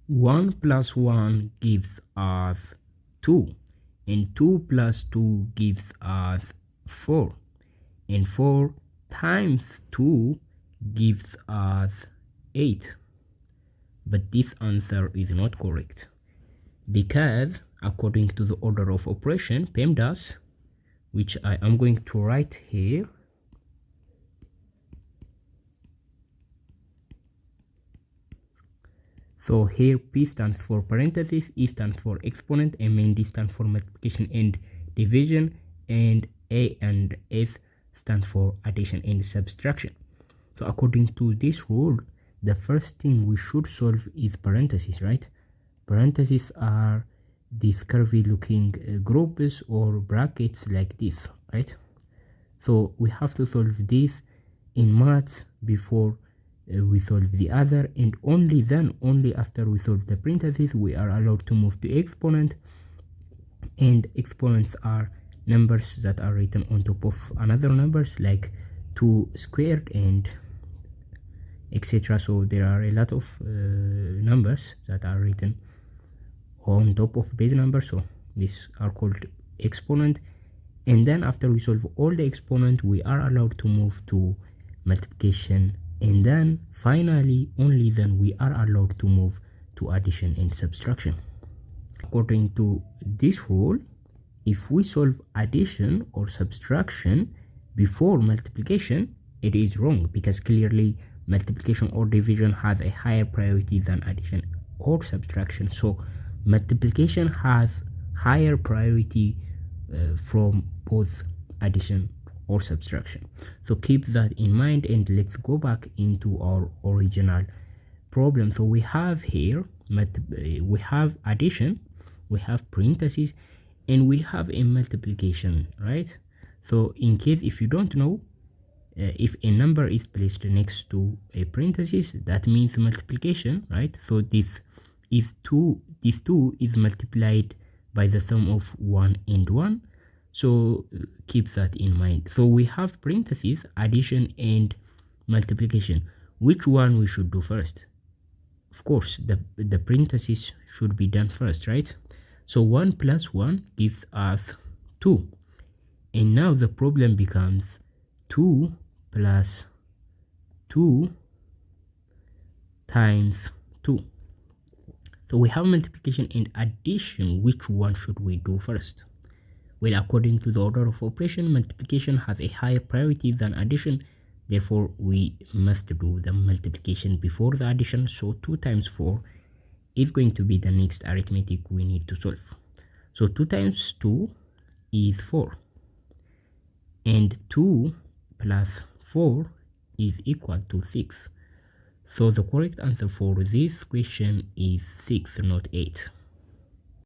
1 plus 1 gives us 2, and 2 plus 2 gives us 4, and 4 times 2 gives us 8. But this answer is not correct, because according to the order of operation, PEMDAS, which I am going to write here, so here P stands for parentheses, E stands for exponent, M and D stands for multiplication and division, and A and S stands for addition and subtraction. So according to this rule, the first thing we should solve is parentheses, right? Parentheses are these curvy looking groups or brackets like this, right? So we have to solve this in maths before we solve the other, and only then, only after we solve the parentheses, we are allowed to move to exponent. And exponents are numbers that are written on top of another numbers, like 2 squared and etc. So there are a lot of numbers that are written on top of base numbers, so these are called exponent. And then after we solve all the exponent, we are allowed to move to multiplication, and then finally only then we are allowed to move to addition and subtraction. According to this rule, if we solve addition or subtraction before multiplication, it is wrong, because clearly multiplication or division has a higher priority than addition or subtraction. So multiplication has higher priority from both addition or subtraction. So keep that in mind, and let's go back into our original problem. So we have here we have addition, we have parentheses, and we have a multiplication, right? So in case if you don't know, if a number is placed next to a parenthesis, that means multiplication, right? So this is 2, this 2 is multiplied by the sum of 1 and 1. So keep that in mind. So we have parentheses, addition and multiplication. Which one we should do first? Of course, the parentheses should be done first, right? So 1 plus 1 gives us 2. And now the problem becomes 2 plus 2 times 2. So we have multiplication and addition. Which one should we do first? Well, according to the order of operation, multiplication has a higher priority than addition. Therefore, we must do the multiplication before the addition. So 2 times 4 is going to be the next arithmetic we need to solve. So 2 times 2 is 4. And 2 plus 4 is equal to 6. So the correct answer for this question is 6, not 8.